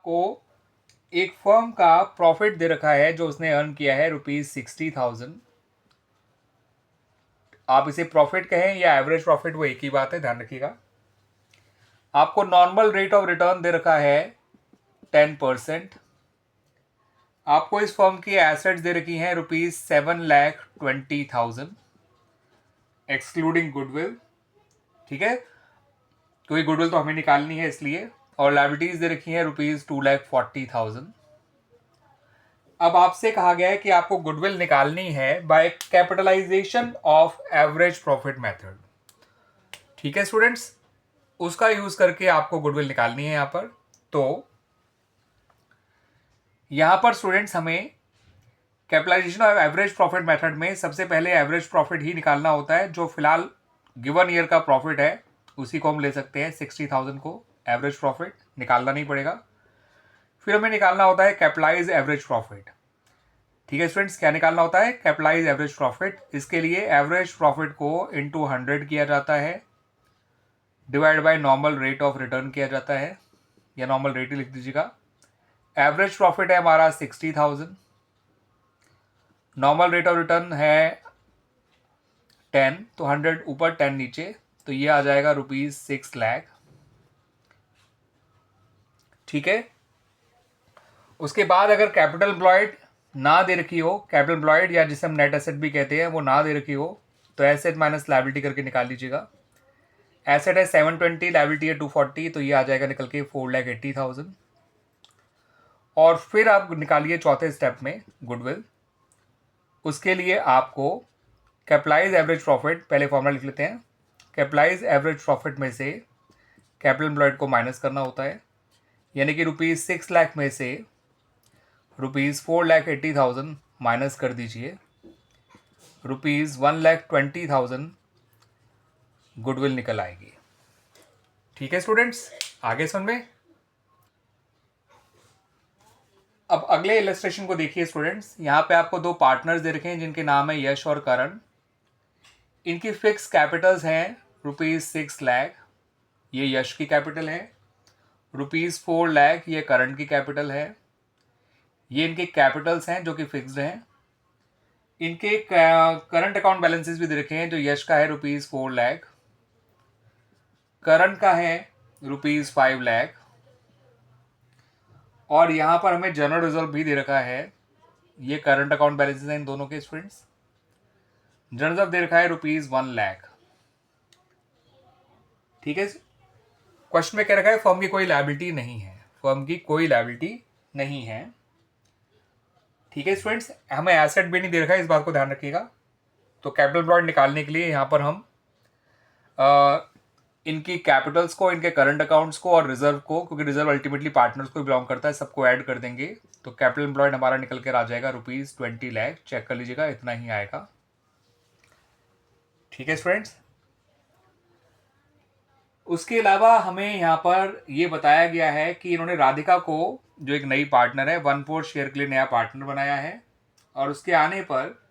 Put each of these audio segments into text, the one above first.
आपको एक फर्म का प्रॉफिट दे रखा है जो उसने अर्न किया है ₹60,000। आप इसे प्रॉफिट कहें या एवरेज प्रॉफिट, वो एक ही बात है, ध्यान रखिएगा। आपको नॉर्मल रेट ऑफ रिटर्न दे रखा है 10%। आपको इस फर्म की एसेट्स दे रखी हैं ₹7,20,000 एक्सक्लूडिंग गुडविल, ठीक है, क्योंकि गुडविल तो हमें निकालनी है इसलिए। और लायबिलिटीज दे रखी हैं ₹2,40,000। अब आपसे कहा गया है कि आपको गुडविल निकालनी है by capitalisation of average profit method, ठीक है स्टूडेंट्स, उसका यूज करके आपको गुडविल निकालनी है यहां पर। तो यहां पर स्टूडेंट्स हमें capitalization of average profit method में सबसे पहले एवरेज प्रॉफिट ही निकालना होता है। जो फिलहाल गिवन ईयर का प्रॉफिट है उसी को हम ले सकते हैं, 60,000 को एवरेज प्रॉफिट निकालना नहीं पड़ेगा। फिर हमें निकालना होता है कैपिटलाइज एवरेज प्रॉफिट, ठीक है स्टूडेंट्स। क्या निकालना होता है? Capitalize average profit. इसके लिए एवरेज प्रॉफिट को इंटू 100 किया जाता है, divide by normal rate of return किया जाता है, या नॉर्मल रेट ही लिख दीजिएगा। एवरेज प्रॉफिट है हमारा 60,000, नॉर्मल रेट ऑफ रिटर्न है 10, तो 100 ऊपर 10 नीचे, तो ये आ जाएगा ₹6 लाख, ठीक है। उसके बाद अगर कैपिटल एम्प्लॉयड ना दे रखी हो, कैपिटल एम्प्लॉयड या जिसे हम नेट एसेट भी कहते हैं, वो ना दे रखी हो, तो एसेट माइनस लायबिलिटी करके निकाल लीजिएगा। एसेट है 720, लायबिलिटी है 240, तो ये आ जाएगा निकल के 4,80,000। और फिर आप निकालिए चौथे स्टेप में गुडविल। उसके लिए आपको कैपिटलाइज एवरेज प्रॉफिट, पहले फॉर्मूला लिख लेते हैं। कैपिटलाइज एवरेज प्रॉफिट में से कैपिटल एम्प्लॉयड को माइनस करना होता है, यानी कि ₹6 लाख में से ₹4,80,000 माइनस कर दीजिए, ₹1,20,000 गुडविल निकल आएगी, ठीक है स्टूडेंट्स। आगे सुन में अब अगले इलस्ट्रेशन को देखिए स्टूडेंट्स। यहाँ पे आपको दो पार्टनर्स दे रखे हैं जिनके नाम है यश और करण। इनकी फिक्स कैपिटल्स हैं ₹6 लाख, ये यश की कैपिटल है। ₹4 लाख ये करण की कैपिटल है। ये इनके कैपिटल्स हैं जो कि फिक्स्ड हैं। इनके करंट अकाउंट बैलेंसेस भी दे रखे हैं। जो यश का है ₹4 लाख, करण का है ₹5 लाख, और यहाँ पर हमें जनरल रिजर्व भी दे रखा है। ये करंट अकाउंट बैलेंसेस हैं इन दोनों के स्टूडेंट्स। जनरल रिजर्व दे रखा है ₹1 लाख, ठीक है। क्वेश्चन में कह रखा है फर्म की कोई लायबिलिटी नहीं है, फर्म की कोई लायबिलिटी नहीं है, ठीक है स्टूडेंट्स। हमें एसेट भी नहीं दे रखा है, इस बात को ध्यान रखिएगा। तो कैपिटल एम्प्लॉयड निकालने के लिए यहाँ पर हम इनकी कैपिटल्स को, इनके करंट अकाउंट्स को और रिजर्व को, क्योंकि रिजर्व अल्टीमेटली पार्टनर्स को बिलोंग करता है, सबको ऐड कर देंगे। तो कैपिटल एम्प्लॉयड हमारा निकल कर आ जाएगा ₹20 लाख, चेक कर लीजिएगा, इतना ही आएगा, ठीक है स्टूडेंट्स। उसके अलावा हमें यहाँ पर ये बताया गया है कि इन्होंने राधिका को, जो एक नई पार्टनर है, 1/4 शेयर के लिए नया पार्टनर बनाया है, और उसके आने पर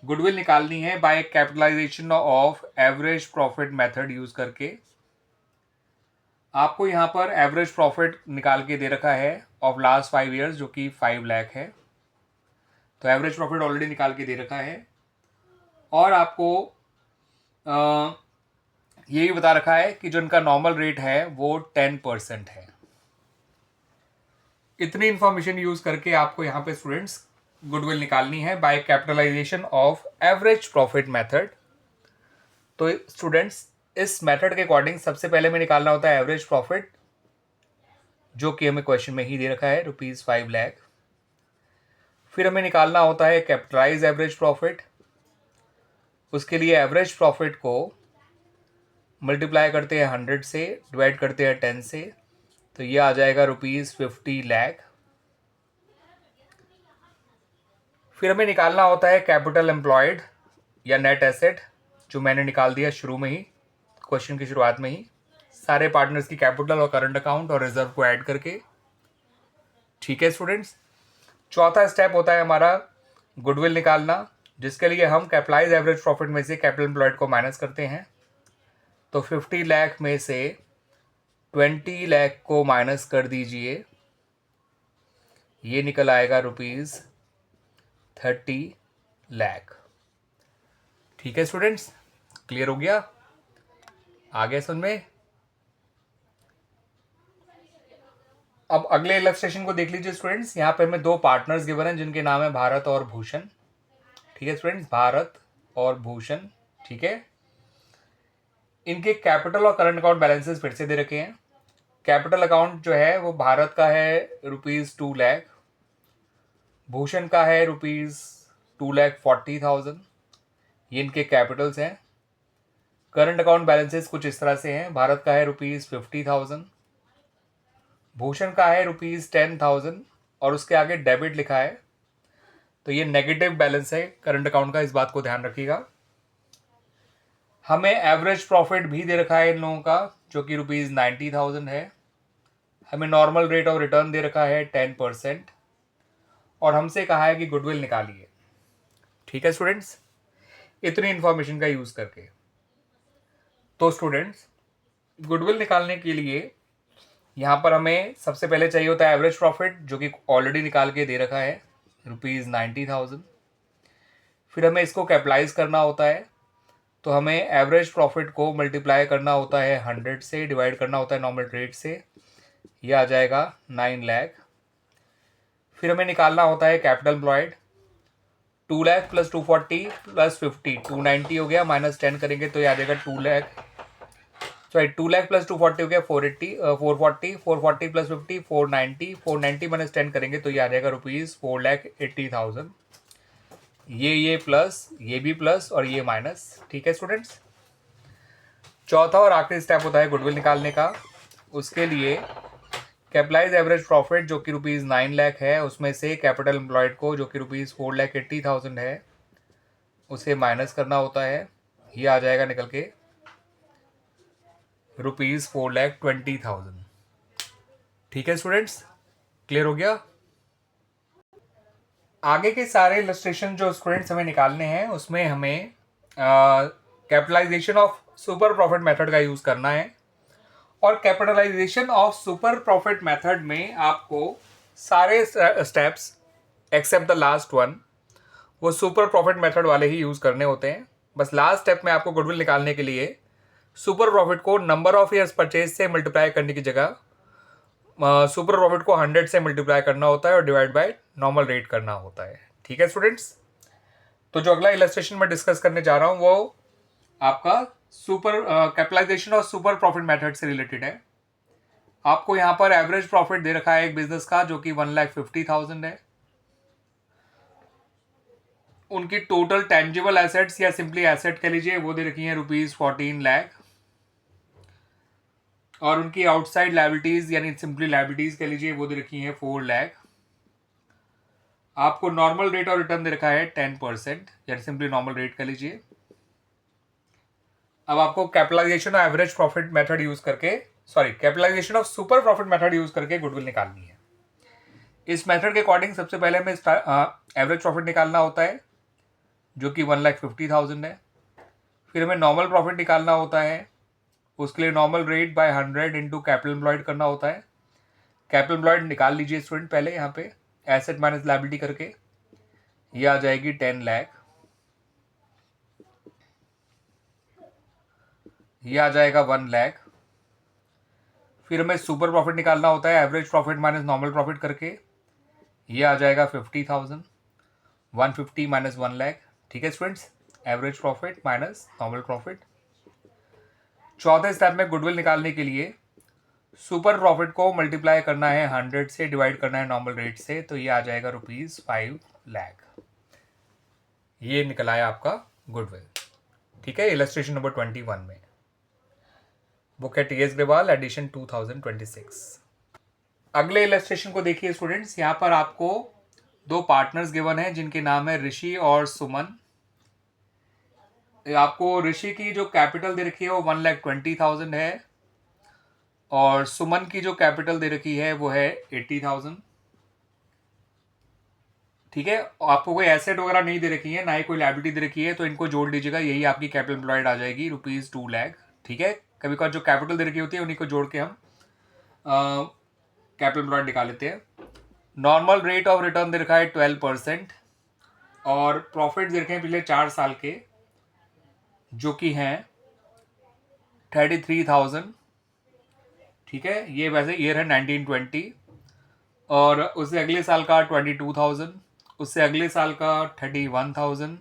गुडविल निकालनी है by capitalisation of average profit method use करके। आपको यहाँ पर एवरेज प्रॉफिट निकाल के दे रखा है ऑफ लास्ट 5 ईयर्स, जो कि 5 लाख है। तो एवरेज प्रॉफिट ऑलरेडी निकाल के दे रखा है, और आपको ये भी बता रखा है कि जो इनका नॉर्मल रेट है वो 10% है। इतनी इंफॉर्मेशन यूज करके आपको यहाँ पे स्टूडेंट्स गुडविल निकालनी है by capitalisation of average profit method. तो स्टूडेंट्स इस मेथड के अकॉर्डिंग सबसे पहले में निकालना होता है एवरेज प्रॉफिट, जो कि हमें क्वेश्चन में ही दे रखा है ₹5 लाख। फिर हमें निकालना होता है कैपिटलाइज एवरेज प्रॉफिट। उसके लिए एवरेज प्रॉफिट को मल्टीप्लाई करते हैं 100 से, डिवाइड करते हैं 10 से, तो ये आ जाएगा ₹50 लाख। फिर हमें निकालना होता है कैपिटल एम्प्लॉयड या नेट एसेट, जो मैंने निकाल दिया शुरू में ही, क्वेश्चन की शुरुआत में ही, सारे पार्टनर्स की कैपिटल और करंट अकाउंट और रिजर्व को ऐड करके, ठीक है स्टूडेंट्स। चौथा स्टेप होता है हमारा गुडविल निकालना, जिसके लिए हम कैपिटलाइज एवरेज प्रॉफिट में से कैपिटल एम्प्लॉयड को माइनस करते हैं। तो 50 लाख में से 20 लाख को माइनस कर दीजिए, ये निकल आएगा ₹30 लाख। ठीक है स्टूडेंट्स, क्लियर हो गया? आगे सुन में। अब अगले इलस्ट्रेशन को देख लीजिए स्टूडेंट्स। यहाँ पे हमें दो पार्टनर्स गिवन हैं जिनके नाम है भारत और भूषण। ठीक है स्टूडेंट्स, भारत और भूषण। ठीक है, इनके कैपिटल और करंट अकाउंट बैलेंसेस फिर से दे रखे हैं। कैपिटल अकाउंट जो है वो भारत का है ₹2 लाख, भूषण का है ₹2,40,000। ये इनके कैपिटल्स हैं। करंट अकाउंट बैलेंसेस कुछ इस तरह से हैं। भारत का है ₹50,000, भूषण का है ₹10,000 और उसके आगे डेबिट लिखा है, तो ये नेगेटिव बैलेंस है करंट अकाउंट का, इस बात को ध्यान रखिएगा। हमें एवरेज प्रॉफिट भी दे रखा है इन लोगों का जो कि ₹90,000 है। हमें नॉर्मल रेट ऑफ रिटर्न दे रखा है 10% और हमसे कहा है कि गुडविल निकालिए। ठीक है स्टूडेंट्स, इतनी इंफॉर्मेशन का यूज़ करके तो स्टूडेंट्स गुडविल निकालने के लिए यहाँ पर हमें सबसे पहले चाहिए होता है एवरेज प्रॉफिट, जो कि ऑलरेडी निकाल के दे रखा है ₹90,000। फिर हमें इसको कैपिटलाइज करना होता है, तो हमें एवरेज प्रॉफिट को मल्टीप्लाई करना होता है 100 से, डिवाइड करना होता है नॉर्मल रेट से, ये आ जाएगा 9 लाख। फिर हमें निकालना होता है capital employed. 2 lakh plus 240 plus 50 290 हो गया, माइनस 10 करेंगे तो ये आ जाएगा 2 लाख, सॉरी 2 लाख प्लस 240 हो गया 440 प्लस 50 490 माइनस 10 करेंगे तो ये आ जाएगा ₹4,80,000। ये प्लस, ये भी प्लस और ये माइनस। ठीक है स्टूडेंट्स, चौथा और आखिरी स्टेप होता है गुडविल निकालने का। उसके लिए कैपिटलाइज एवरेज प्रॉफिट जो कि ₹9 लाख है, उसमें से कैपिटल एम्प्लॉयड को जो कि ₹4,80,000 है उसे माइनस करना होता है। ये आ जाएगा निकल के ₹4,20,000। ठीक है स्टूडेंट्स, क्लियर हो गया? आगे के सारे इलस्ट्रेशन जो स्टूडेंट्स हमें निकालने हैं उसमें हमें capitalization of super profit method का यूज़ करना है। और capitalisation of super profit method में आपको सारे steps except the last one वो सुपर प्रॉफिट मेथड वाले ही यूज़ करने होते हैं। बस लास्ट स्टेप में आपको गुडविल निकालने के लिए सुपर प्रॉफिट को नंबर ऑफ ईयर्स परचेज से मल्टीप्लाई करने की जगह सुपर प्रॉफिट को 100 से मल्टीप्लाई करना होता है और डिवाइड बाय नॉर्मल रेट करना होता है। ठीक है स्टूडेंट्स, तो जो अगला इलस्ट्रेशन में डिस्कस करने जा रहा हूँ वो आपका सुपर कैपिटलाइजेशन और सुपर प्रॉफिट मेथड से रिलेटेड है। आपको यहाँ पर एवरेज प्रॉफिट दे रखा है एक बिजनेस का जो कि 1,50,000 है। उनकी टोटल टेंजिबल एसेट्स या सिंपली एसेट कह लीजिए वो दे रखी है ₹14 लाख। और उनकी आउटसाइड लायबिलिटीज यानी सिंपली लायबिलिटीज कह लीजिए वो दे रखी है 4 लाख। आपको नॉर्मल रेट ऑफ रिटर्न दे रखा है 10% यानी सिंपली नॉर्मल रेट कह लीजिए। अब आपको capitalisation of average profit method use करके, sorry capitalisation of super profit method use करके गुडविल निकालनी है। इस मेथड के अकॉर्डिंग सबसे पहले हमें एवरेज प्रॉफिट निकालना होता है जो कि 1,50,000 है। फिर हमें नॉर्मल प्रॉफिट निकालना होता है, उसके लिए normal rate by 100 into capital employed करना होता है। कैपिटल एम्प्लॉयड निकाल लीजिए स्टूडेंट पहले यहाँ पे एसेट माइनस लायबिलिटी करके, ये आ जाएगी 10 लाख। ये आ जाएगा 1 लाख। फिर हमें सुपर प्रॉफिट निकालना होता है average profit minus normal profit करके, ये आ जाएगा 50,000। 150 माइनस 1 लाख। ठीक है students, average profit minus normal profit. चौथे स्टेप में गुडविल निकालने के लिए सुपर प्रॉफिट को मल्टीप्लाई करना है 100 से, डिवाइड करना है नॉर्मल रेट से, तो ये आ जाएगा ₹5 लाख। ये निकल आया आपका गुडविल। ठीक है, इलस्ट्रेशन नंबर 21 में। बुक है टी.एस. ग्रेवाल एडिशन 2026। अगले इलस्ट्रेशन को देखिए स्टूडेंट्स। यहाँ पर आपको दो पार्टनर्स गिवन है जिनके नाम है ऋषि और सुमन। आपको ऋषि की जो कैपिटल दे रखी है वो 1,20,000 है और सुमन की जो कैपिटल दे रखी है वो है 80,000। ठीक है, आपको कोई एसेट वगैरह नहीं दे रखी है, ना ही कोई लायबिलिटी दे रखी है, तो इनको जोड़ लीजिएगा, यही आपकी कैपिटल एम्प्लॉयड आ जाएगी ₹2 लाख। ठीक है, कभी कभार जो कैपिटल दे रखी होती है उन्हीं को जोड़ के हम कैपिटल एम्प्लॉयड निकाल लेते हैं। नॉर्मल रेट ऑफ रिटर्न दे रखा है 12% और प्रॉफिट दे रखे हैं पिछले 4 साल के जो कि हैं 33,000। ठीक है, ये वैसे ईयर है 1920 और उससे अगले साल का 22,000, उससे अगले साल का 31,000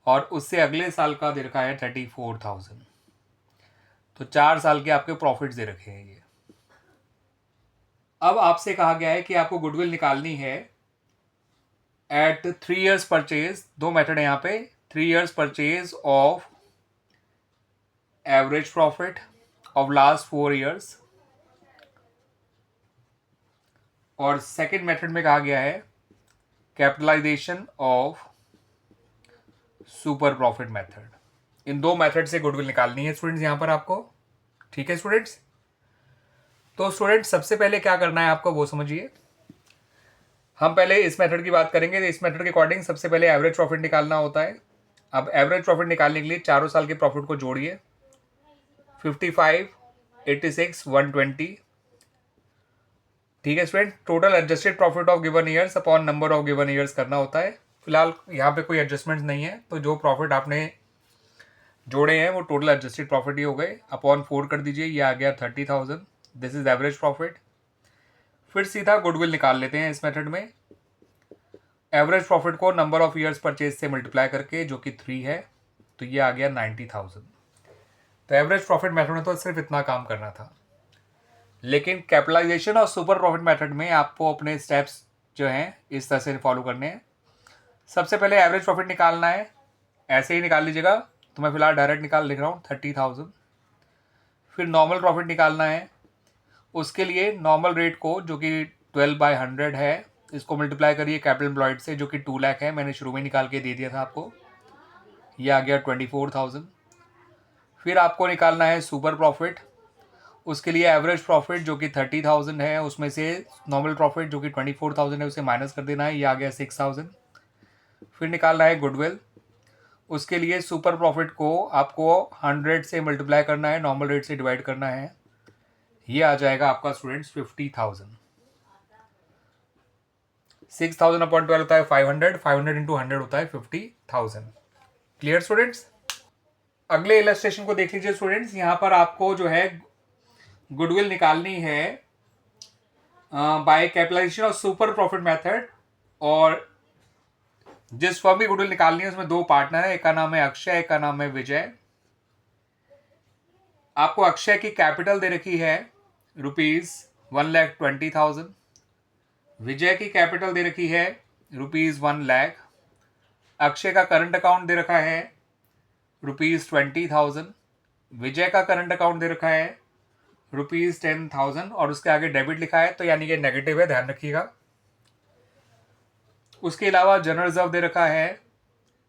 और उससे अगले साल का दे रखा है 34,000। तो 4 साल के आपके प्रॉफिट्स दे रखे हैं ये। अब आपसे कहा गया है कि आपको गुडविल निकालनी है एट 3 years परचेज। दो मेथड है यहाँ पे, 3 years purchase of average profit of last 4 years और सेकेंड मेथड में कहा गया है capitalisation of super profit method. इन दो मेथड से गुडविल निकालनी है स्टूडेंट्स यहाँ पर आपको। ठीक है स्टूडेंट्स, तो स्टूडेंट्स सबसे पहले क्या करना है आपको वो समझिए। हम पहले इस मेथड की बात करेंगे। तो इस मेथड के अकॉर्डिंग सबसे पहले एवरेज प्रॉफिट निकालना होता है। अब एवरेज प्रॉफिट निकालने के लिए चारों साल के प्रॉफिट को जोड़िए, 55, 86, 120। ठीक है student, total adjusted profit of given years upon number of given years करना होता है। फिलहाल यहाँ पे कोई एडजस्टमेंट नहीं है, तो जो प्रॉफिट आपने जोड़े हैं वो टोटल एडजस्टेड प्रॉफिट ही हो गए। अपॉन 4 कर दीजिए, ये आ गया 30,000। This is average profit. फिर सीधा गुडविल निकाल लेते हैं इस मेथड में। एवरेज प्रॉफिट को नंबर ऑफ ईयर्स परचेज से मल्टीप्लाई करके जो कि 3 है, तो ये आ गया 90,000। तो एवरेज प्रॉफिट मेथड में तो सिर्फ इतना काम करना था, लेकिन कैपिटलाइजेशन और सुपर प्रॉफिट मेथड में आपको अपने स्टेप्स जो हैं इस तरह से फॉलो करने हैं। सबसे पहले एवरेज प्रॉफिट निकालना है, ऐसे ही निकाल लीजिएगा। तो मैं फिलहाल डायरेक्ट लिख रहा हूँ 30,000। फिर नॉर्मल प्रॉफिट निकालना है, उसके लिए नॉर्मल रेट को जो कि 12/100 है, इसको मल्टीप्लाई करिए कैपिटल एम्प्लॉयड से जो कि 2 लाख है। मैंने शुरू में निकाल के दे दिया था आपको, ये आ गया 24,000। फिर आपको निकालना है सुपर प्रॉफिट, उसके लिए एवरेज प्रॉफिट जो कि 30,000 है, उसमें से नॉर्मल प्रॉफिट जो कि 24,000 है उसे माइनस कर देना है, ये आ गया 6,000। फिर निकालना है गुडविल, उसके लिए सुपर प्रॉफिट को आपको 100 से मल्टीप्लाई करना है, नॉर्मल रेट से डिवाइड करना है, ये आ जाएगा आपका स्टूडेंट्स 50,000। 6,000 अपॉन 12 होता है 500, 500 इंटू 100 होता है 50,000। Clear students? अगले इलस्ट्रेशन को देख लीजिए स्टूडेंट्स। यहाँ पर आपको जो है गुडविल निकालनी है by capitalisation of super profit method. और जिस फर्म की गुडविल निकालनी है उसमें 2 पार्टनर है, एक का नाम है अक्षय, एक का नाम है विजय। आपको अक्षय की कैपिटल दे रखी है ₹1,20,000। विजय की कैपिटल दे रखी है ₹1 लाख। अक्षय का करंट अकाउंट दे रखा है ₹20,000। विजय का करंट अकाउंट दे रखा है ₹10,000 और उसके आगे डेबिट लिखा है, तो यानी कि नेगेटिव है, ध्यान रखिएगा। उसके अलावा जनरल रिजर्व दे रखा है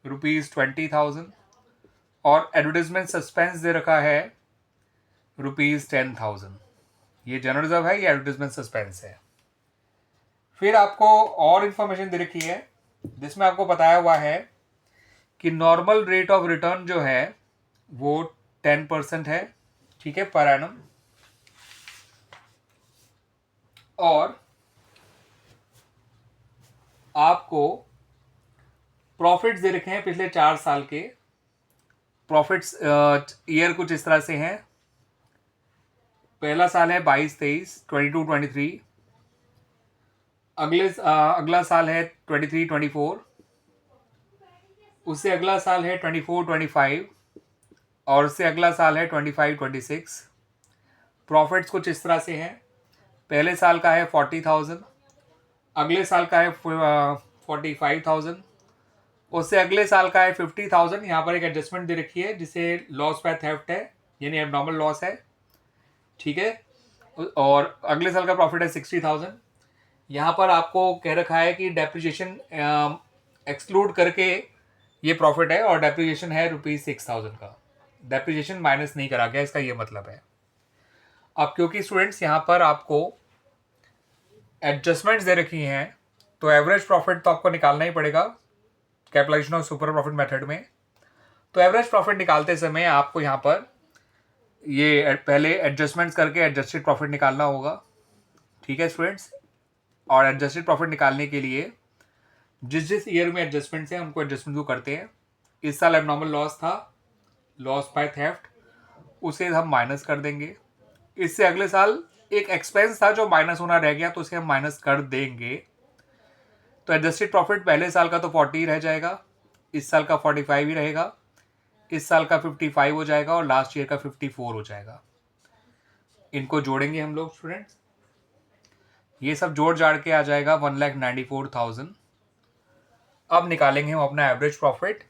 ₹20,000 और एडवर्टाइजमेंट सस्पेंस दे रखा है ₹10,000। ये जनरल रिजर्व है, ये एडवर्टाइजमेंट सस्पेंस है। फिर आपको और इंफॉर्मेशन दे रखी है जिसमें आपको बताया हुआ है कि नॉर्मल रेट ऑफ रिटर्न जो है वो 10% है, ठीक है, पर एनम। और आपको प्रॉफिट्स दे रखे हैं पिछले 4 साल के। प्रॉफिट्स ईयर कुछ इस तरह से हैं। पहला साल है 22-23, 22-23। अगला साल है 23-24। उससे अगला साल है 24-25 और उससे अगला साल है 25-26। प्रॉफिट्स कुछ इस तरह से हैं। पहले साल का है 40,000, अगले साल का है 45,000, उससे अगले साल का है 50,000। यहाँ पर एक एडजस्टमेंट दे रखी है जिसे लॉस बाय थेफ्ट है, यानी एबनॉर्मल लॉस है, ठीक है। और अगले साल का प्रॉफिट है 60,000। यहाँ पर आपको कह रखा है कि डेप्रिसिएशन एक्सक्लूड करके ये प्रॉफिट है और डेप्रिसिएशन है ₹6,000 का। डेप्रिसिएशन माइनस नहीं करा गया, इसका ये मतलब है। अब क्योंकि स्टूडेंट्स यहाँ पर आपको एडजस्टमेंट्स दे रखी हैं, तो एवरेज प्रॉफिट तो आपको निकालना ही पड़ेगा capitalization of super profit method में। तो एवरेज प्रॉफिट निकालते समय आपको यहाँ पर ये पहले एडजस्टमेंट्स करके एडजस्टेड प्रॉफिट निकालना होगा, ठीक है स्टूडेंट्स। और एडजस्टेड प्रॉफिट निकालने के लिए जिस जिस ईयर में एडजस्टमेंट है उनको एडजस्टमेंट को करते हैं। इस साल एबनॉर्मल लॉस था, लॉस बाय थेफ्ट, उसे हम माइनस कर देंगे। इससे अगले साल एक एक्सपेंस था जो माइनस होना रह गया, तो उसे हम माइनस कर देंगे। तो एडजस्टेड प्रॉफिट पहले साल का तो 40 रह जाएगा, इस साल का 45 ही रहेगा, इस साल का 55 हो जाएगा और लास्ट ईयर का 54 हो जाएगा। इनको जोड़ेंगे हम लोग स्टूडेंट्स, ये सब जोड़ जाड़ के आ जाएगा 1,94,000। अब निकालेंगे हम अपना एवरेज प्रॉफिट।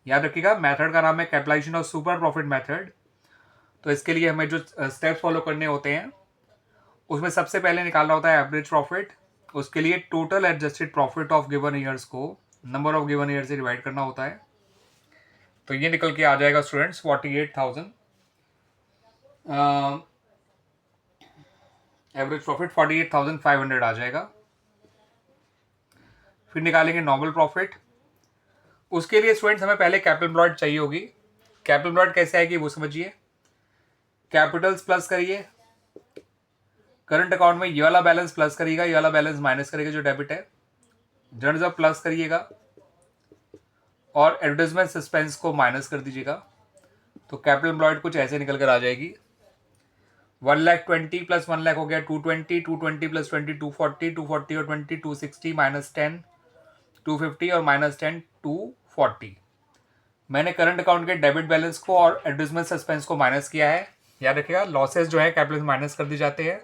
याद रखिएगा मेथड का नाम है capitalisation of super profit method. तो इसके लिए हमें जो स्टेप्स फॉलो करने होते हैं उसमें सबसे पहले निकालना होता है एवरेज प्रॉफिट। उसके लिए total adjusted profit of given years को नंबर ऑफ गिवन ईयर से डिवाइड करना होता है। तो ये निकल के आ जाएगा स्टूडेंट्स 48,000। एवरेज प्रॉफिट 48,500 आ जाएगा। फिर निकालेंगे नॉर्मल प्रॉफिट। उसके लिए स्टूडेंट्स हमें पहले कैपिटल एम्प्लॉयड चाहिए होगी। कैपिटल एम्प्लॉयड कैसे आएगी वो समझिए। कैपिटल्स प्लस करिए, करंट अकाउंट में ये वाला बैलेंस प्लस करिएगा, ये वाला बैलेंस माइनस करेगा जो डेबिट है, जनरल रिजर्व प्लस करिएगा और एडवर्टाइजमेंट सस्पेंस को माइनस कर दीजिएगा। तो कैपिटल एम्प्लॉयड कुछ ऐसे निकल कर आ जाएगी। 1,20,000 प्लस 1,00,000 हो गया 220, 220 प्लस 20 240, 240 और 20 260 माइनस 10 250 और माइनस 10 240। मैंने करंट अकाउंट के डेबिट बैलेंस को और एडवर्टाइजमेंट सस्पेंस को माइनस किया है। याद रखिएगा लॉसेस जो है कैपिटल माइनस कर दिए जाते हैं।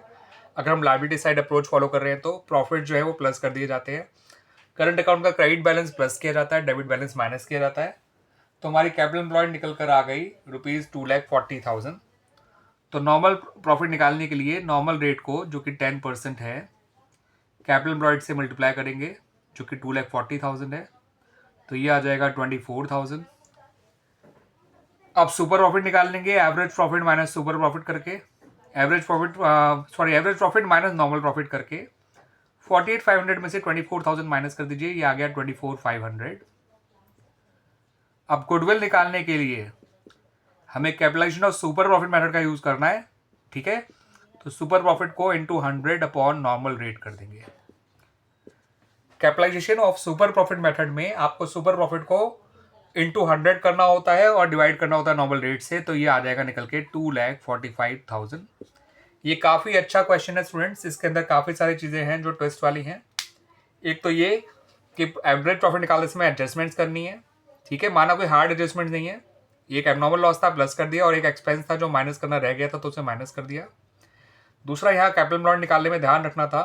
अगर हम लायबिलिटी साइड अप्रोच फॉलो कर रहे हैं तो प्रॉफिट जो है वो प्लस कर दिए जाते हैं। करंट अकाउंट का क्रेडिट बैलेंस प्लस किया जाता है, डेबिट बैलेंस माइनस किया जाता है। तो हमारी कैपिटल एम्प्लॉयड निकल कर आ गई ₹2,40,000। तो नॉर्मल प्रॉफिट निकालने के लिए नॉर्मल रेट को जो कि 10% है कैपिटल एम्प्लॉयड से मल्टीप्लाई करेंगे जो कि 2,40,000 है। तो ये आ जाएगा 24,000। अब सुपर प्रॉफिट निकाल लेंगे average profit minus super profit करके, average profit minus normal profit करके 48,500 में से 24,000 माइनस कर दीजिए, ये आ गया 24,500। अब गुडविल निकालने के लिए हमें capitalization of super profit method का यूज करना है। ठीक है, तो सुपर प्रॉफिट को इंटू 100 अपॉन नॉर्मल रेट कर देंगे। Capitalization of super profit method में आपको सुपर प्रॉफिट को इंटू 100 करना होता है और डिवाइड करना होता है नॉर्मल रेट से। तो ये आ जाएगा निकल के 2,45,000। ये काफ़ी अच्छा क्वेश्चन है स्टूडेंट्स, इसके अंदर काफ़ी सारी चीज़ें हैं जो ट्विस्ट वाली हैं। एक तो ये कि एवरेज प्रॉफिट निकालने से एडजस्टमेंट्स करनी है। ठीक है, माना कोई हार्ड एडजस्टमेंट नहीं है, एक एबनॉर्मल लॉस था प्लस कर दिया और एक एक्सपेंस था जो माइनस करना रह गया था तो उसे माइनस कर दिया। दूसरा यहाँ कैपिटल एम्प्लॉयड निकालने में ध्यान रखना था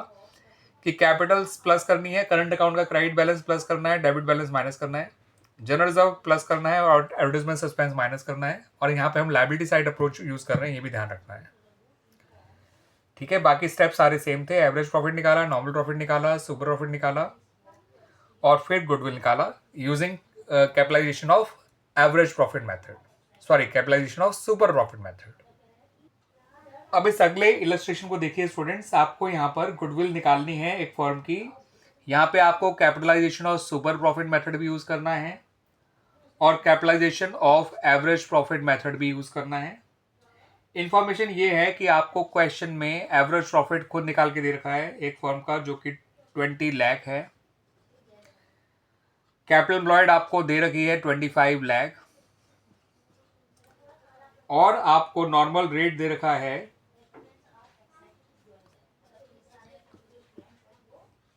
कि कैपिटल्स प्लस करनी है, करंट अकाउंट का क्रेडिट बैलेंस प्लस करना है, डेबिट बैलेंस माइनस करना है, जनरल रिजर्व प्लस करना है और एडवर्टाइजमेंट सस्पेंस माइनस करना है। और यहाँ पे हम लायबिलिटी साइड अप्रोच यूज कर रहे हैं, ये भी ध्यान रखना है। ठीक है, बाकी स्टेप सारे सेम थे। एवरेज प्रॉफिट निकाला, नॉर्मल प्रॉफिट निकाला, सुपर प्रॉफिट निकाला और फिर गुडविल निकाला using capitalization of average profit method, capitalization of super profit method. अब इस अगले इलस्ट्रेशन को देखिए स्टूडेंट्स, आपको यहाँ पर गुडविल निकालनी है एक फर्म की। यहाँ पे आपको capitalisation of super profit method भी यूज करना है और capitalisation of average profit method भी यूज करना है। इंफॉर्मेशन ये है कि आपको क्वेश्चन में एवरेज प्रॉफिट खुद निकाल के दे रखा है एक फर्म का जो कि 20 लाख है। कैपिटल एम्प्लॉयड आपको दे रखी है 25 लाख और आपको नॉर्मल रेट दे रखा है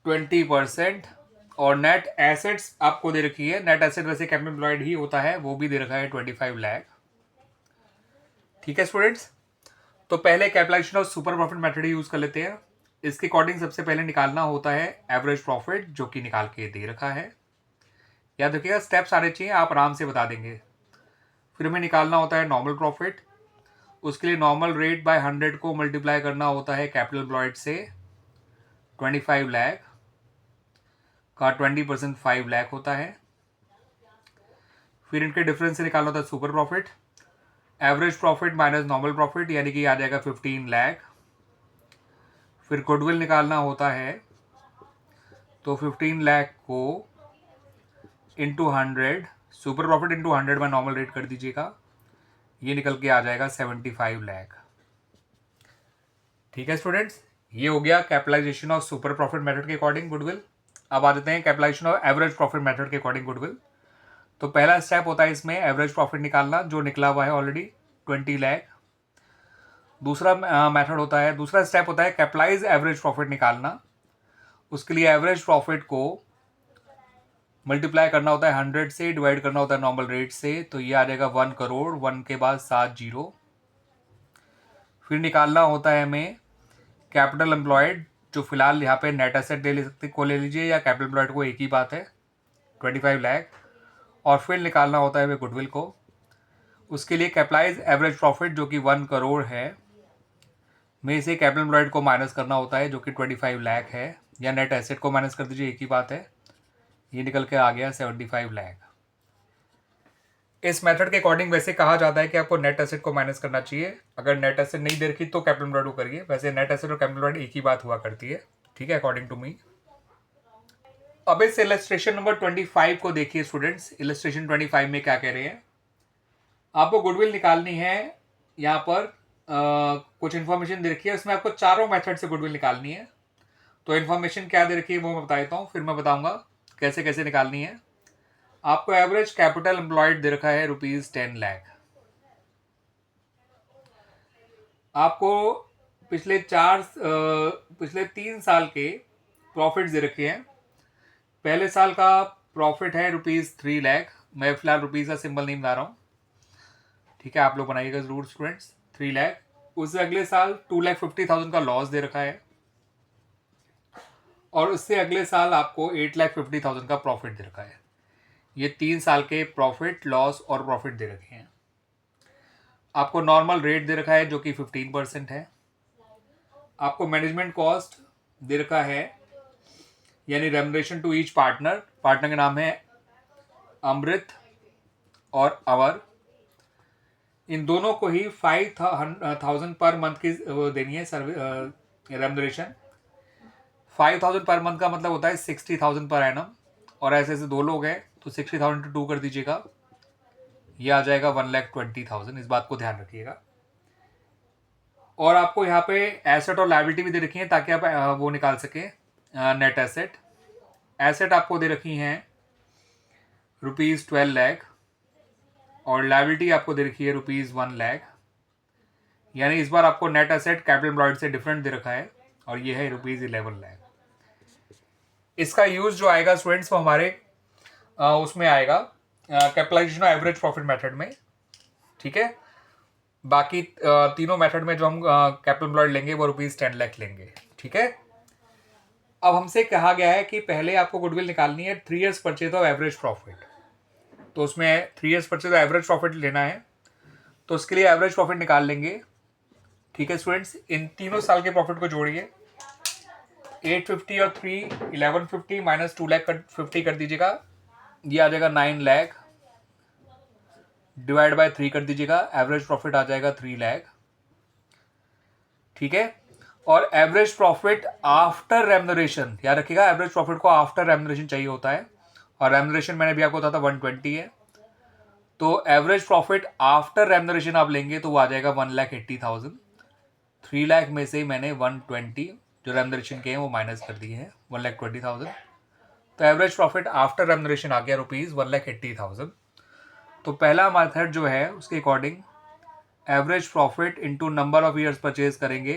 20% और नेट एसेट्स आपको दे रखी है, नेट एसेट वैसे कैपिटल एम्प्लॉयड ही होता है, वो भी दे रखा है 25 लाख। ठीक है स्टूडेंट्स, तो पहले capitalization of super profit method use कर लेते हैं। इसके अकॉर्डिंग सबसे पहले निकालना होता है एवरेज प्रॉफिट जो कि निकाल के दे रखा है। याद रखिएगा स्टेप सारे चाहिए, आप आराम से बता देंगे। फिर हमें निकालना होता है नॉर्मल प्रॉफिट, उसके लिए नॉर्मल रेट बाय 100 को मल्टीप्लाई करना होता है कैपिटल एम्प्लॉयड से। 25 लाख का 20% 5 लाख होता है। फिर इनके डिफरेंस से निकालना होता है super profit, average profit minus normal profit यानी कि आ जाएगा 15 लाख। फिर गुडविल निकालना होता है तो 15 लाख को इंटू 100, सुपर प्रॉफिट इंटू 100 में नॉर्मल रेट कर दीजिएगा, ये निकल के आ जाएगा 75 लाख। ठीक है स्टूडेंट्स, ये हो गया capitalization of super profit method के अकॉर्डिंग गुडविल। अब आ जाते हैं capitalization of average profit method के अकॉर्डिंग गुडविल। तो पहला स्टेप होता है इसमें एवरेज प्रॉफिट निकालना, जो निकला हुआ है ऑलरेडी 20 लाख। दूसरा मेथड होता है, दूसरा स्टेप होता है कैपिटलाइज एवरेज प्रॉफिट निकालना। उसके लिए एवरेज प्रॉफिट को मल्टीप्लाई करना होता है 100 से, डिवाइड करना होता है नॉर्मल रेट से, तो ये आ जाएगा 1 करोड़, 1 के बाद 7 जीरो। फिर निकालना होता है हमें कैपिटल एम्प्लॉयड, जो फिलहाल यहाँ पे नेट एसेट ले सकते को ले लीजिए, या कैपिटल एम्प्लॉयड को एक ही बात है, 25 लाख। और फिर निकालना होता है हमें गुडविल को। उसके लिए कैपिटलाइज एवरेज प्रॉफिट जो कि 1 करोड़ है में से कैपिटल एम्प्लॉयड को माइनस करना होता है, जो कि 25 लाख है, या नेट एसेट को माइनस कर दीजिए, एक ही बात है। ये निकल के आ गया 75 लाख। इस मेथड के अकॉर्डिंग वैसे कहा जाता है कि आपको नेट एसेट को माइनस करना चाहिए। अगर नेट एसेट नहीं दे रखी तो कैपिटल एम्प्लॉयड को करिए। वैसे नेट एसेट और कैपिटल एम्प्लॉयड एक ही बात हुआ करती है, ठीक है, अकॉर्डिंग टू मी। अब इस इलस्ट्रेशन नंबर 25 को देखिए स्टूडेंट्स। इलस्ट्रेशन 25 में क्या कह रहे हैं, आपको गुडविल निकालनी है। यहाँ पर कुछ इन्फॉर्मेशन दे रखी है, उसमें आपको चारों मेथड से गुडविल निकालनी है। तो इन्फॉर्मेशन क्या दे रखी है वो मैं बता देता हूँ, फिर मैं बताऊंगा कैसे कैसे निकालनी है। आपको एवरेज कैपिटल एम्प्लॉयड दे रखा है ₹10 लाख। आपको पिछले 3 साल के प्रॉफिट दे रखे हैं। पहले साल का प्रॉफिट है ₹3 लाख। मैं फिलहाल रुपीज़ का सिंबल नहीं बना रहा हूँ, ठीक है, आप लोग बनाइएगा जरूर स्टूडेंट्स। 3 लाख। उससे अगले साल 2,50,000 का लॉस दे रखा है, और उससे अगले साल आपको 8,50,000 का प्रॉफिट दे रखा है। ये 3 साल के प्रॉफिट, लॉस और प्रॉफिट दे रखे हैं। आपको नॉर्मल रेट दे रखा है जो कि 15% है। आपको मैनेजमेंट कॉस्ट दे रखा है, यानी remuneration to each partner. Partner का नाम है अमृत और अवर। इन दोनों को ही 5,000 पर मंथ की देनी है रेम्युनरेशन। 5,000 पर मंथ का मतलब होता है 60,000 पर एनम, और ऐसे ऐसे 2 लोग हैं तो 60,000 to 2 कर दीजिएगा, ये आ जाएगा 1,20,000। इस बात को ध्यान रखिएगा। और आपको यहाँ पे एसेट और लायबिलिटी भी दे रखी है ताकि आप वो निकाल सके नेट एसेट। एसेट आपको दे रखी हैं ₹12 लाख, और लायबिलिटी आपको दे रखी है ₹1 लाख। यानी इस बार आपको नेट एसेट कैपिटल एम्प्लॉयड से डिफरेंट दे रखा है, और ये है ₹11 लाख। इसका यूज जो आएगा स्टूडेंट्स वो हमारे उसमें आएगा कैपिटलाइजेशन एवरेज प्रॉफिट मेथड में, ठीक है। बाकी तीनों मेथड में जो हम कैपिटल एम्प्लॉयड लेंगे वो ₹10 लाख लेंगे, ठीक है। अब हमसे कहा गया है कि पहले आपको गुडविल निकालनी है 3 years purchase of average profit. तो उसमें 3 years purchase of average profit लेना है, तो उसके लिए एवरेज प्रॉफिट निकाल लेंगे, ठीक है स्टूडेंट्स। इन तीनों साल के प्रॉफिट को जोड़िए, 850 और 3 1150 माइनस 2,50,000 कर दीजिएगा, ये आ जाएगा 9 लाख। डिवाइड बाय 3 कर दीजिएगा, एवरेज प्रॉफिट आ जाएगा 3 लाख, ठीक है। और एवरेज प्रॉफिट आफ्टर रेम्युनरेशन, याद रखिएगा एवरेज प्रॉफिट को आफ्टर रेम्युनरेशन चाहिए होता है, और रेम्युनरेशन मैंने भी आपको बताया था 120 है। तो एवरेज प्रॉफिट आफ्टर रेम्युनरेशन आप लेंगे तो वो आ जाएगा 1,80,000। 3 लाख में से मैंने 120 जो रेम्युनरेशन के हैं वो माइनस कर दिए हैं, 1,20,000। तो एवरेज प्रॉफिट आफ्टर रेम्युनरेशन आ गया ₹1,80,000। तो पहला मेथड जो है उसके according average profit into number of years purchase करेंगे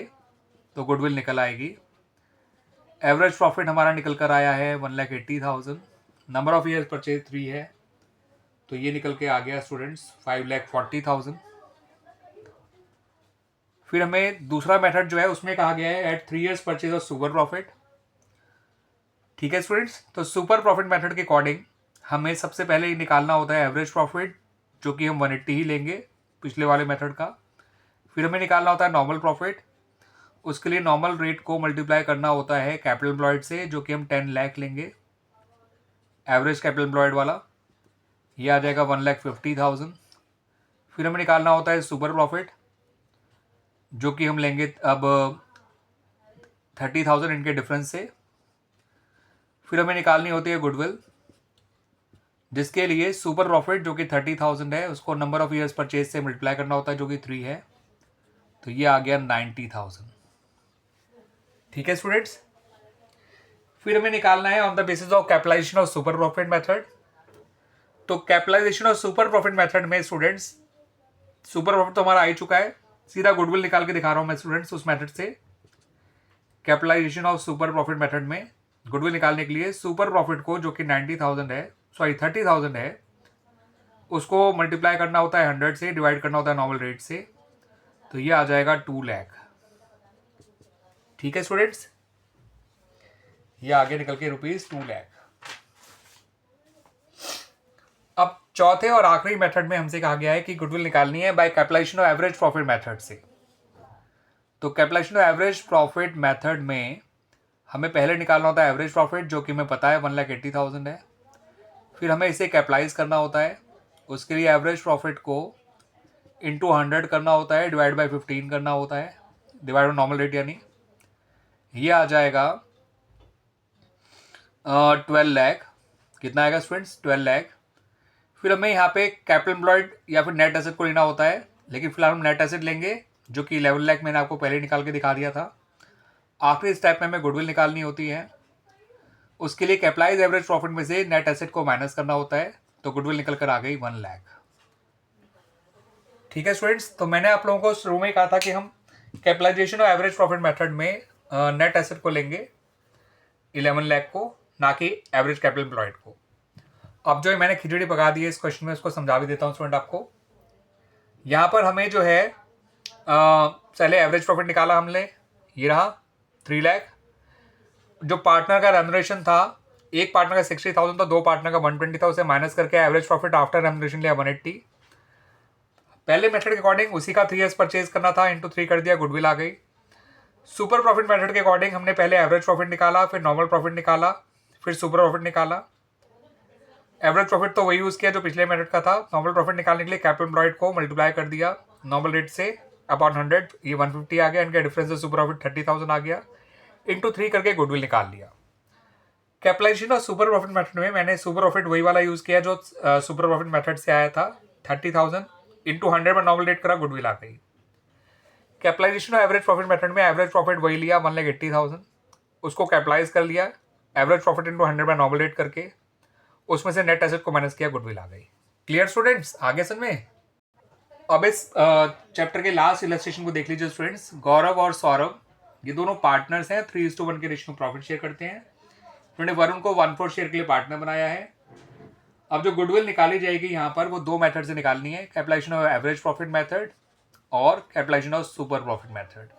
तो गुडविल निकल आएगी। एवरेज प्रॉफिट हमारा निकल कर आया है 1,80,000, नंबर ऑफ ईयर्स परचेज 3 है, तो ये निकल के आ गया स्टूडेंट्स 5,40,000। फिर हमें दूसरा मेथड जो है उसमें कहा गया है at 3 years purchase of super profit, ठीक है स्टूडेंट्स। तो सुपर प्रॉफिट मेथड के अकॉर्डिंग हमें सबसे पहले निकालना होता है एवरेज प्रॉफिट, जो कि हम 180 ही लेंगे पिछले वाले मेथड का। फिर हमें निकालना होता है नॉर्मल प्रॉफिट, उसके लिए नॉर्मल रेट को मल्टीप्लाई करना होता है कैपिटल एम्प्लॉयड से, जो कि हम 10 लाख लेंगे एवरेज कैपिटल एम्प्लॉयड वाला, ये आ जाएगा 1,50,000। फिर हमें निकालना होता है सुपर प्रॉफिट, जो कि हम लेंगे अब 30,000 इनके डिफरेंस से। फिर हमें निकालनी होती है गुडविल, जिसके लिए सुपर प्रॉफिट जो कि 30,000 है उसको नंबर ऑफ ईयर्स परचेज से मल्टीप्लाई करना होता है, जो कि 3 है, तो ये आ गया 90,000, ठीक है स्टूडेंट्स। फिर हमें निकालना है on the basis of capitalisation of super profit method. तो capitalisation of super profit method में स्टूडेंट्स सुपर प्रॉफिट तो हमारा आ ही चुका है, सीधा गुडविल निकाल के दिखा रहा हूं मैं स्टूडेंट्स उस मेथड से। Capitalization of super profit method में गुडविल निकालने के लिए सुपर प्रॉफिट को जो कि 90,000 है, सॉरी 30,000 है, उसको मल्टीप्लाई करना होता है 100 से, डिवाइड करना होता है नॉर्मल रेट से, तो ये आ जाएगा 2 लाख। ठीक है स्टूडेंट्स, ये आगे निकल के ₹2 लाख। अब चौथे और आखिरी मेथड में हमसे कहा गया है कि गुडविल निकालनी है by capitalisation of average profit method से। तो capitalisation of average profit method में हमें पहले निकालना होता है एवरेज प्रॉफिट, जो कि हमें पता है 1,80,000 है। फिर हमें इसे कैपिटलाइज करना होता है, उसके लिए एवरेज प्रॉफिट को इंटू 100 करना होता है, डिवाइड बाई 15 करना होता है, डिवाइड बाई नॉर्मल रेट, यानी ये आ जाएगा 12 लाख। कितना आएगा स्टूडेंट्स? 12 लाख। फिर हमें यहाँ पे कैपिटल एम्प्लॉयड या फिर नेट एसेट को लेना होता है, लेकिन फिलहाल हम नेट एसेट लेंगे जो कि 11 लाख मैंने आपको पहले निकाल के दिखा दिया था। आखिरी स्टेप में हमें गुडविल निकालनी होती है, उसके लिए कैपिटलाइज एवरेज प्रॉफिट में से नेट एसेट को माइनस करना होता है, तो गुडविल निकल कर आ गई 1 लाख। ठीक है स्टूडेंट्स, तो मैंने आप लोगों को शुरू में कहा था कि हम कैपिटलाइजेशन और एवरेज प्रॉफिट मेथड में नेट एसेट को लेंगे 11 लाख को, ना कि एवरेज कैपिटल एम्प्लॉयड को। अब जो मैंने खिचड़ी पका दी है इस क्वेश्चन में, उसको समझा भी देता हूँ स्टूडेंट आपको। यहाँ पर हमें जो है पहले एवरेज प्रॉफिट निकाला हमने, ये रहा 3 लाख। जो पार्टनर का रेम्युनरेशन था, एक पार्टनर का 60,000 था, दो पार्टनर का 120 था, उसे माइनस करके एवरेज प्रॉफिट आफ्टर रेम्युनरेशन लिया 180। पहले मेथड के अकॉर्डिंग उसी का 3 years परचेज करना था, इंटू 3 कर दिया, गुडविल आ गई। सुपर प्रॉफिट मेथड के अकॉर्डिंग हमने पहले एवरेज प्रॉफिट निकाला, फिर नॉर्मल प्रॉफिट निकाला, फिर सुपर प्रॉफिट निकाला। एवरेज प्रॉफिट तो वही यूज किया जो पिछले मेथड का था। नॉर्मल प्रॉफिट निकालने के लिए कैपिटल एम्प्लॉयड को मल्टीप्लाई कर दिया नॉर्मल रेट से अपॉन 100, ये 150 आ गया। इनका डिफरेंस है सुपर प्रॉफिट 30,000 आ गया, इंटू 3 करके गुडविल निकाल लिया। कैपिटलाइजेशन और सुपर प्रॉफिट मेथड में मैंने सुपर प्रॉफिट वही वाला यूज किया जो सुपर प्रॉफिट मेथड से आया था, 30,000 इंटू 100 पर नॉर्मल रेट करा, गुडविल आ गई। कैपिटलाइजेशन और एवरेज प्रॉफिट मेथड में एवरेज प्रॉफिट वही लिया 1,80,000, उसको कैपिटलाइज कर लिया average profit into 100 by normal rate करके, उसमें से नेट एसेट को माइनस किया, गुडविल आ गई। क्लियर स्टूडेंट्स, आगे समझ में? अब इस चैप्टर के लास्ट इलस्ट्रेशन को देख लीजिए स्टूडेंट्स। गौरव और सौरभ ये दोनों पार्टनर्स हैं, 3:1 के रेशियो में प्रॉफिट शेयर करते हैं। उन्होंने वरुण को 1/4 शेयर के लिए पार्टनर बनाया है। अब जो गुडविल निकाली जाएगी यहाँ पर, वो दो मेथड से निकालनी है, capitalisation of average profit method और capitalisation of super profit method.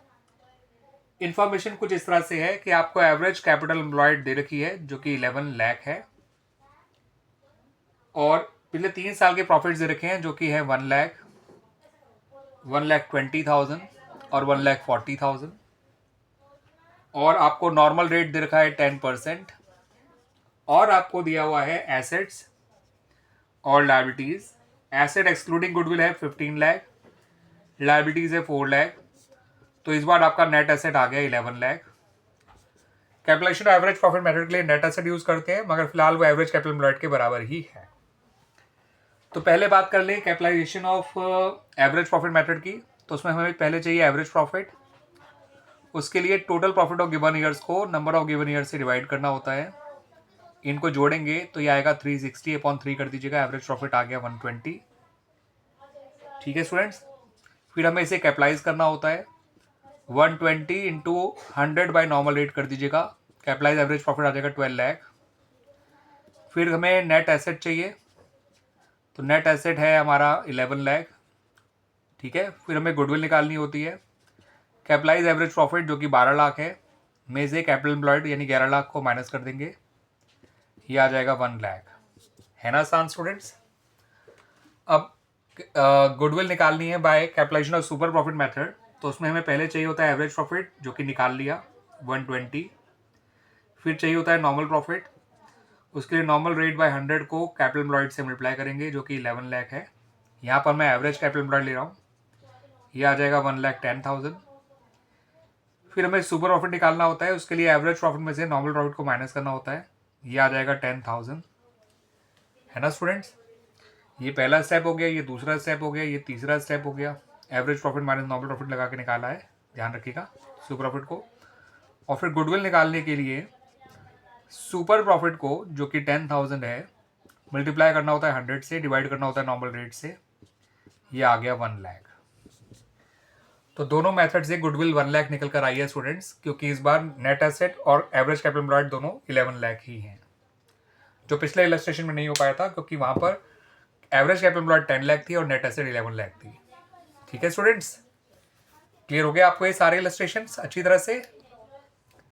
Information कुछ इस तरह से है कि आपको एवरेज कैपिटल एम्प्लॉयड दे रखी है जो कि 11 लाख है, और पिछले 3 साल के प्रॉफिट्स दे रखे हैं जो कि है 1 लाख, 1,20,000 और 1,40,000, और आपको नॉर्मल रेट दे रखा है 10%, और आपको दिया हुआ है एसेट्स और लायबिलिटीज। एसेट एक्सक्लूडिंग गुडविल है 15 लाख, लायबिलिटीज है 4 लाख, तो इस बार आपका नेट एसेट आ गया 11 lakh. Capitalization average profit method के लिए नेट एसेट यूज करते हैं, मगर फिलहाल वो एवरेज कैपिटल एम्प्लॉयड के बराबर ही है। तो पहले बात कर लें capitalization of average profit method की। तो उसमें हमें पहले चाहिए एवरेज प्रॉफिट, उसके लिए total profit of given years को नंबर ऑफ गिवन ईयर्स से डिवाइड करना होता है। इनको जोड़ेंगे तो ये आएगा 360 अपॉन 3 कर दीजिएगा, एवरेज प्रॉफिट आ गया 120। ठीक है स्टूडेंट्स, फिर हमें इसे कैपिटलाइज करना होता है, 120 इंटू 100 बाई नॉर्मल रेट कर दीजिएगा, कैपिटलाइज एवरेज प्रॉफिट आ जाएगा 12 लाख। फिर हमें नेट एसेट चाहिए, तो नेट एसेट है हमारा 11 लाख। ठीक है, फिर हमें गुडविल निकालनी होती है, कैपिटलाइज एवरेज प्रॉफिट जो कि 12 लाख है, में से कैपिटल एम्प्लॉयड यानी 11 लाख को माइनस कर देंगे, ये आ जाएगा 1 लाख। है ना आसान स्टूडेंट्स? अब गुडविल निकालनी है by capitalisation of super profit method. तो उसमें हमें पहले चाहिए होता है एवरेज प्रॉफिट जो कि निकाल लिया 120, फिर चाहिए होता है नॉर्मल प्रॉफिट, उसके लिए नॉर्मल रेट बाय 100 को कैपिटल एम्प्लॉयड से मल्टीप्लाई करेंगे जो कि 11 लाख है। यहाँ पर मैं एवरेज कैपिटल एम्प्लॉयड ले रहा हूँ, ये आ जाएगा 1,10,000। फिर हमें सुपर प्रॉफिट निकालना होता है, उसके लिए एवरेज प्रॉफिट में से नॉर्मल प्रॉफिट को माइनस करना होता है, ये आ जाएगा 10,000। है ना स्टूडेंट्स? ये पहला स्टेप हो गया, ये दूसरा स्टेप हो गया, ये तीसरा स्टेप हो गया। Average profit minus normal profit लगा के निकाला है, ध्यान रखिएगा सुपर प्रॉफिट को। और फिर गुडविल निकालने के लिए सुपर प्रॉफिट को, जो कि 10,000 है, मल्टीप्लाई करना होता है 100 से, डिवाइड करना होता है नॉर्मल रेट से, ये आ गया 1 लाख। तो दोनों मेथड से गुडविल 1 लाख निकल कर आई है स्टूडेंट्स, क्योंकि इस बार नेट एसेट और एवरेज कैपिटल एम्प्लॉयड दोनों 11 लाख ही हैं, जो पिछले इलस्ट्रेशन में नहीं हो पाया था क्योंकि वहां पर एवरेज कैपिटल एम्प्लॉयड 10 लाख थी और नेट एसेट 11 लाख थी। ठीक है स्टूडेंट्स, क्लियर हो गया आपको ये सारे इलस्ट्रेशन अच्छी तरह से?